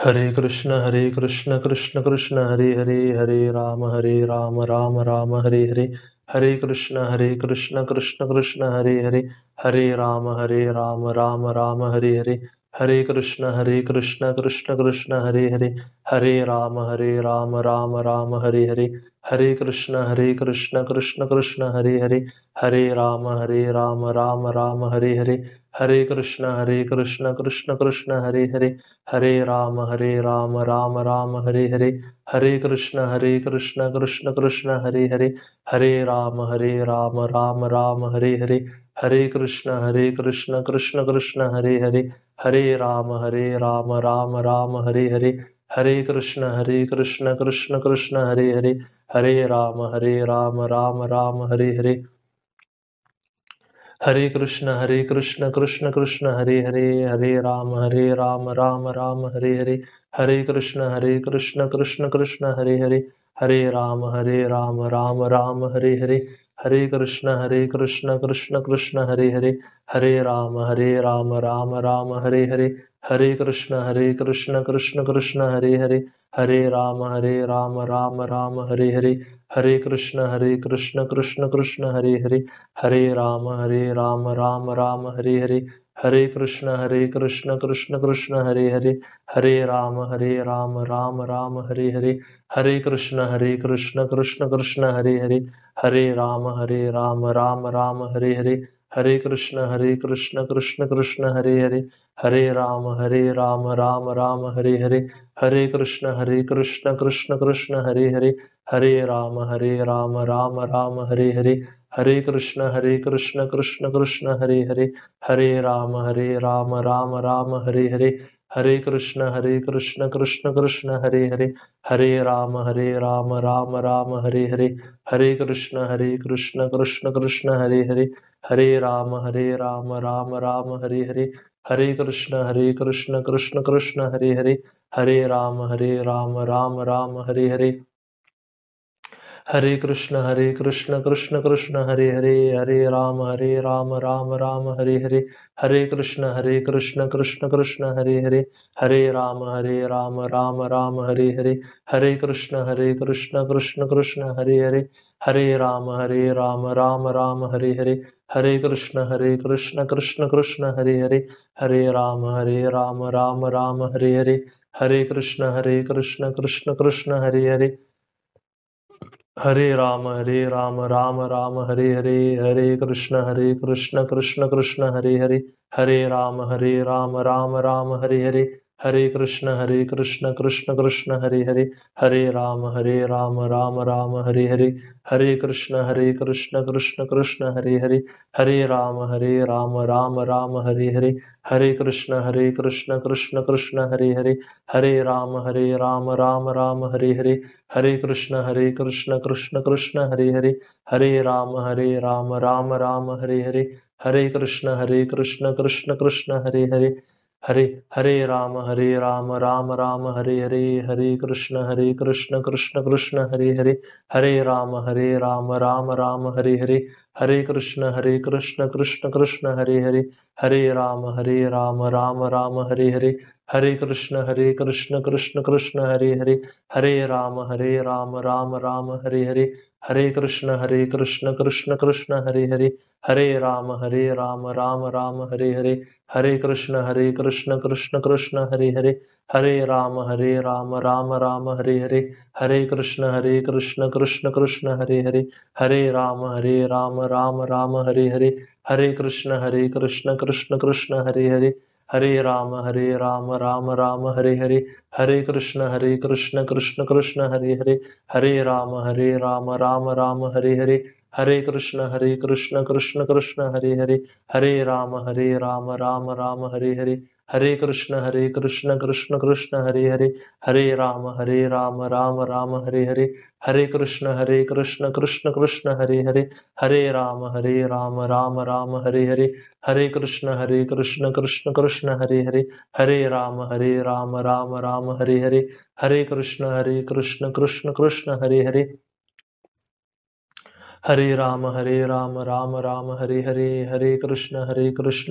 Hare Krishna Krishna Krishna Hare Hare, Hare Ram Ram Hare Hare. Hare Krishna Krishna Krishna Hare Hare, Hare Ram Ram Hare Hare. Hare Krishna Krishna Krishna Hare Hare, Hare Ram Ram Hare Hare. Hare Krishna Krishna Krishna Hare Hare, Hare Ram Ram Hare Hare. Hare Krishna Krishna Krishna Hare Hare, Hare Ram Ram Hare Hare. Hare Krishna Krishna Krishna Hare Hare, Hare Ram Ram Hare Hare. Hare Krishna Krishna Krishna Hare Hare, Hare Ram Ram Hare Hare. Hare Krishna Krishna Krishna Hare Hare, Hare Ram Ram Hare Hare. Hare Krishna Krishna Krishna Hare Hare, Hare Ram Ram Hare Hare. Hare Krishna Krishna Krishna Hare Hare, Hare Ram Ram Hare Hare. Hare Krishna Krishna Krishna Hare Hare, Hare Ram Ram Hare Hare. Hare Krishna Krishna Krishna Hare Hare, Hare Ram Hare Hare. Hare Krishna Krishna Krishna Hare Hare, Hare Ram Ram Hare Hare. Hare Krishna Krishna Krishna Hare Hare, Hare Ram Ram Hare Hare. Hare Krishna Krishna Krishna Hare Hare, Hare Ram Ram Hare Hare. Hare Krishna Krishna Krishna Hare Hare, Hare Ram Ram Hare Hare. Hare Krishna Krishna Krishna Hare Hare, Hare Ram Ram Hare Hare. Hare Krishna Krishna Krishna Hare Hare, Hare Ram Ram Hare Hare. Hare Krishna Krishna Krishna Hare Hare, Hare Ram Ram Hare Hare. Hare Krishna Krishna Krishna Hare Hare, Hare Ram Ram Hare Hare. Hare Krishna Krishna Krishna Hare Hare, Hare Ram Ram Hare Hare. Hare Krishna Krishna Krishna Hare Hare, Hare Ram Ram Hare Hare. Hare Krishna Krishna Krishna Hare Hare, Hare Ram Ram Hare Hare. Hare Krishna Krishna Krishna Hare Hare, Hare Ram Ram Hare Hare. Hare Krishna Krishna Krishna Hare Hare, Hare Ram Ram Hare Hare. Hare Krishna Krishna Krishna Hare Hare, Hare Ram Ram Hare Hare. Hare Krishna Krishna Krishna Hare Hare, Hare Ram Ram Hare Hare. Hare Krishna Krishna Krishna Hare Hare, Hare Ram Ram Hare Hare. Hare Krishna Krishna Krishna Hare Hare, Hare Ram Ram Hare Hare. Hare Krishna Krishna Krishna Hare Hare, Hare Ram Ram Hare Hare. Hare Krishna Krishna Krishna Hare Hare, Hare Ram Ram Hare Hare. Hare Krishna Krishna Krishna Hare Hare, Hare Hare Ram Ram Hare Hare. Hare Krishna Krishna Krishna Hare Hare, Hare Ram Ram Hare Hare. Hare Krishna Krishna Krishna Hare Hare, Hare Ram Ram Hare Hare. Hare Krishna Krishna Krishna Hare Hare, Hare Ram Ram Hare Hare. Hare Krishna Krishna Krishna Hare Hare, Hare Ram Ram Hare Hare. Hare Krishna Krishna Krishna Hare Hare, Hare Ram Ram Hare Hare. Hare Krishna Krishna Krishna Hare Hare, Hare Ram Ram Hare Hare. Hare Krishna Krishna Krishna Hare Hare, Hare Ram Ram Hare Hare. Hare Krishna Krishna Krishna Hare Hare, Hare Ram Ram Hare Hare. Hare Krishna Krishna Krishna Hare Hare, Hare Ram Ram Hare Hare. Hare Krishna Krishna Krishna Hare Hare, Hare Ram Ram Hare Hare. Hare Krishna Krishna Krishna Hare Hare, Hare Ram Ram Hare Hare. Hare Krishna Krishna Krishna Hare Hare, Hare Ram Ram Hare Hare. Hare Krishna Krishna Krishna Hare Hare, Hare Ram Ram Ram Hare Hare, Hare Krishna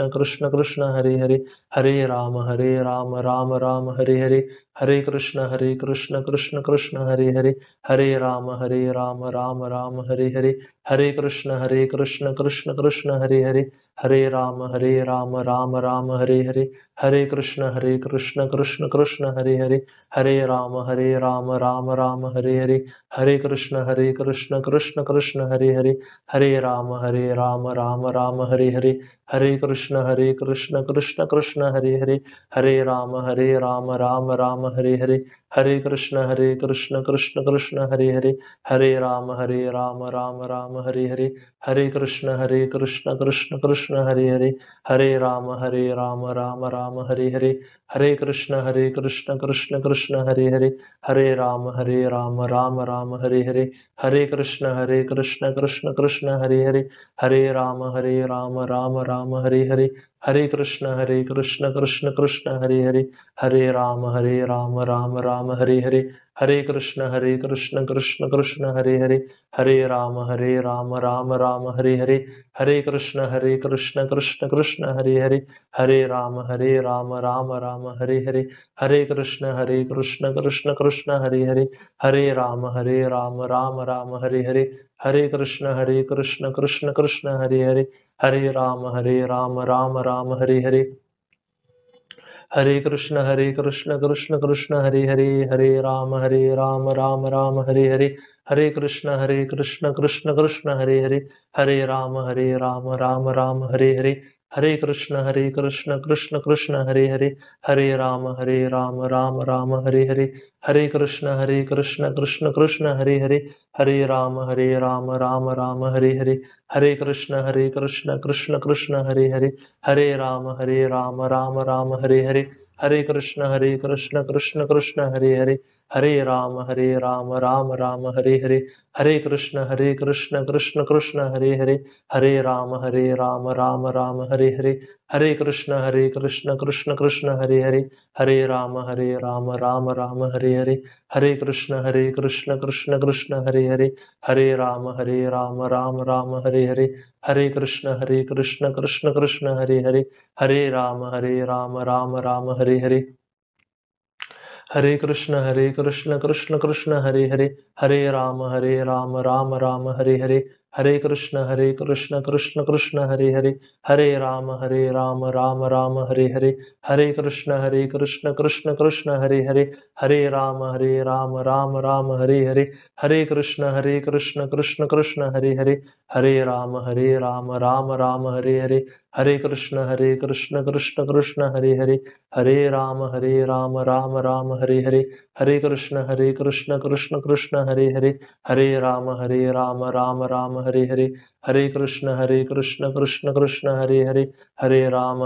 Krishna Krishna Hare Hare, Hare Ram Ram Ram Hare Hare, Hare Krishna Krishna Krishna Hare Hare, Hare Ram Ram Ram Hare Hare, Hare Krishna Krishna Krishna Hare Hare, Hare Ram Ram Ram Hare Hare, Hare Krishna Krishna Krishna Hare Hare, Hare Ram Ram Ram Hare Hare, Hare Krishna Krishna Krishna Hare Hare, Hare Ram Ram Ram Hare Hare, Hare Krishna Krishna Krishna Hare Hare, Hare Ram Ram Ram Hare Hare, Hare Krishna Krishna Krishna Hare Hare, Hare Ram Ram Ram Hare Hare, Hare Krishna Krishna Krishna Hare Hare, Hare Ram Ram Ram Hare Hare, Hare Krishna Krishna Krishna Hare Hare, Hare Ram Ram Ram Hare Hare, Hare Krishna Krishna Krishna Hare Hare, Hare Ram Ram Ram Hare Hare, Hare Krishna Krishna Krishna Hare Hare, Hare Ram Ram Ram Hare Hare, Hare Krishna Krishna Krishna Hare Hare, Hare Ram Ram Ram Hare Hare, Hare Krishna Krishna Krishna Hare Hare, Hare Ram Ram Ram Hare Hare, Hare Krishna Krishna Krishna Hare Hare, Hare Ram Ram Ram Hare Hare, Hare Krishna Krishna Krishna Hare Hare, Hare Ram Ram Ram Hare Hare, Hare Krishna Krishna Krishna Hare Hare, Hare Ram Ram Ram Hare Hare, Hare Krishna Krishna Krishna Hare Hare, Hare Ram Ram Ram Hare Hare, Hare Krishna Krishna Krishna Hare Hare, Hare Ram Ram Ram Hare Hare, Hare Krishna Krishna Krishna Hare Hare, Hare Ram Ram Ram Hare Hare, Hare Krishna Krishna Krishna Hare Hare, Hare Ram Ram Hare Hare, Hare Krishna Krishna Krishna Hare Hare, Hare Ram Ram Ram Hare Hare, Hare Krishna Krishna Krishna Hare Hare, Hare Ram Ram Ram Hare Hare, Hare Krishna Krishna Krishna Hare Hare, Hare Ram Ram Ram Hare Hare, Hare Krishna Krishna Krishna Hare Hare, Hare Ram Ram Ram Hare Hare, Hare Krishna Krishna Krishna Hare Hare, Hare Ram Ram Ram Hare Hare, Hare Krishna Krishna Krishna Hare Hare, Hare Ram Ram Ram Hare Hare, Hare Krishna Krishna Krishna Hare Hare, Hare Ram Ram Ram Hare Hare, Hare Krishna Krishna Krishna Hare Hare, Hare Ram Ram Ram Hare Hare, Hare Krishna Krishna Krishna Hare Hare, Hare Ram Ram Ram Hare Hare, Hare Krishna Krishna Krishna Hare Hare, Hare Ram Ram Ram Hare Hare, Hare Krishna Krishna Krishna Hare Hare, Hare Ram Ram Ram Hare Hare, Hare Krishna Krishna Krishna Hare Hare, Hare Ram Ram Ram Hare Hare, Hare Krishna Krishna Krishna Hare Hare, Hare Ram Ram Ram Hare Hare, Hare Krishna Krishna Krishna Hare Hare,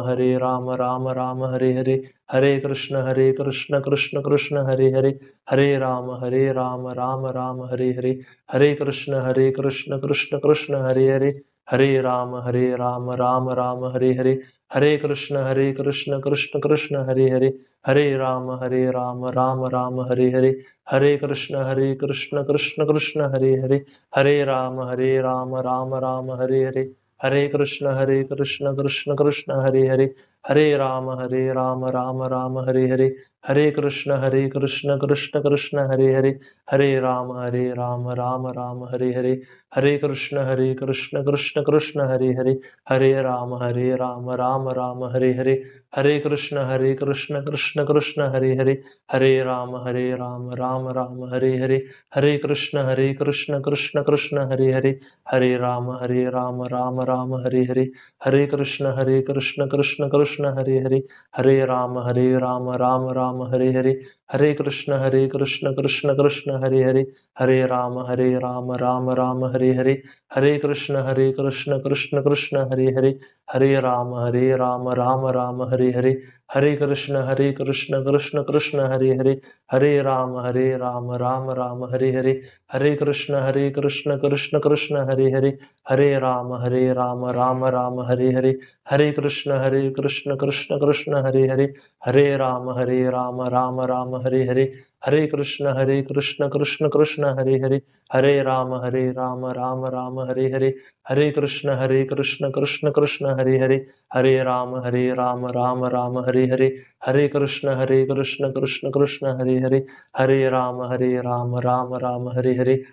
Hare Ram Ram Ram Hare Hare, Hare Krishna Krishna Krishna Hare Hare, Hare Ram Ram Ram Hare Hare, Hare Krishna Krishna Krishna Hare Hare, Hare Ram Ram Ram Hare Hare, Hare Krishna Krishna Krishna Hare Hare, Hare Ram Ram Ram Hare Hare, Hare Krishna Krishna Krishna Hare Hare, Hare Ram Ram Ram Hare Hare, Hare Krishna Krishna Krishna Hare Hare, Hare Ram Ram Ram Hare Hare, Hare Krishna Krishna Krishna Hare Hare, Hare Ram Ram Ram Hare Hare, Hare Krishna Krishna Krishna Hare Hare, Hare Ram Ram Ram Hare Hare, Hare Krishna Krishna Krishna Hare Hare, Hare Ram Ram Ram Hare Hare, Hare Krishna Krishna Krishna Hare Hare, Hare Ram Ram Ram Hare Hare, Hare Krishna Krishna Krishna Hare Hare, Hare Ram Ram Ram Hare Hare, Hare Krishna Krishna Krishna Hare Hare, Hare Ram Ram Ram Hare Hare, Hare Krishna Krishna Krishna Hare Hare, Hare Ram Ram Ram Hare Hare, Hare Krishna Krishna Krishna Hare Hare, Hare Ram Ram Ram Hare Hare, Hare Krishna Krishna Krishna Hare Hare, Hare Ram Ram Ram Hare Hare, Hare Krishna Krishna Krishna Hare Hare, Hare Ram Ram Ram Hare Hare, Hare Krishna Krishna Krishna Hare Hare, Hare Ram Ram Ram Hare Hare,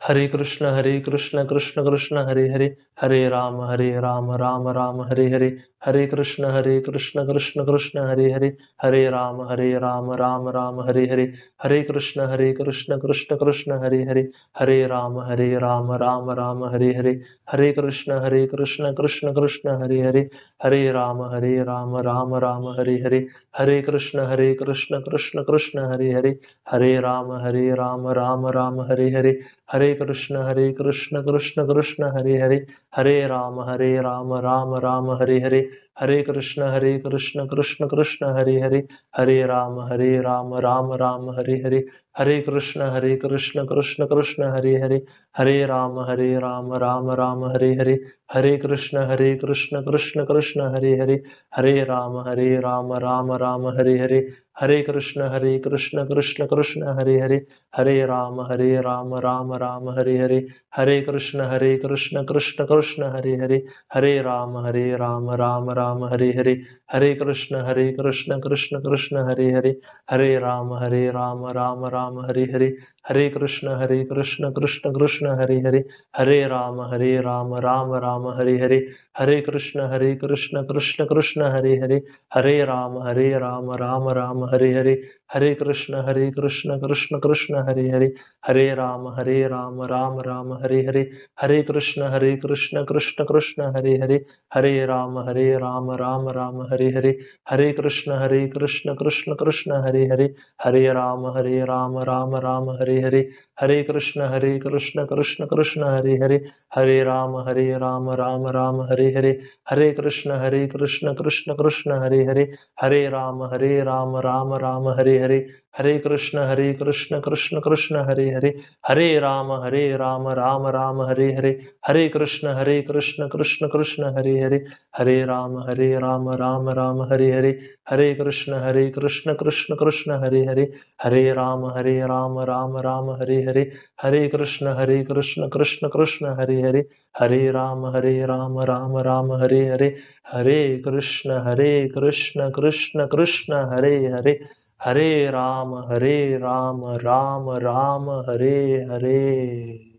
Hare Krishna Krishna Krishna Hare Hare, Hare Ram Ram Ram Hare Hare, Hare Krishna Krishna Krishna Hare Hare, Hare Ram Ram Ram Hare Hare, Hare Krishna Krishna Krishna Hare Hare, Hare Ram Ram Ram Hare Hare, Hare Krishna Krishna Krishna Hare Hare, Hare Ram Ram Ram Hare Hare, Hare Krishna Krishna Krishna Hare Hare, Hare Ram Ram Ram Hare Hare, Hare Krishna Krishna Krishna Hare Hare, Hare Ram Ram Ram Hare Hare, Hare Krishna Krishna Krishna Hare Hare, Hare Ram Ram Ram Hare Hare, Hare Krishna Krishna Krishna Hare Hare, Hare Ram Ram Ram Hare Hare, Hare Krishna Krishna Krishna Hare Hare, Hare Ram Ram Ram Hare Hare, Hare Krishna Krishna Krishna Hare Hare, Hare Ram Ram Ram Hare Hare, Hare Krishna Krishna Krishna Hare Hare, Hare Ram Ram Ram Hare Hare, Hare Krishna Krishna Krishna Hare Hare, Hare Ram Ram Ram Hare Hare, Hare Krishna Krishna Krishna Hare Hare, Hare Ram Ram Ram Hare Hare, Hare Krishna Krishna Krishna Hare Hare, Hare Ram Ram Ram Hare Hare, Hare Krishna Krishna Krishna Hare Hare, Hare Ram Ram Ram Hare Hare, Hare Krishna Krishna Krishna Hare Hare, Hare Ram Ram Ram Hare Hare, Hare Krishna Krishna Krishna Hare Hare, Hare Ram Ram Ram Hare Hare, Hare Krishna Krishna Krishna Hare Hare, Hare Ram Ram Ram Hare Hare, Hare Krishna Krishna Krishna Hare Hare, Hare Ram Ram Ram Hare Hare, Hare Krishna Krishna Krishna Hare Hare, Hare Ram Ram Ram Hare Hare, Hare Krishna Krishna Krishna Hare Hare, Hare Ram Ram Ram Hare Hare, Hare Krishna Krishna Krishna Hare Hare, Hare Ram Ram Ram Hare Hare, Hare Krishna Krishna Krishna Hare Hare, Hare Ram Ram Ram Hare Hare, Hare Krishna Krishna Krishna Hare Hare, Hare Ram Ram Ram Hare Hare.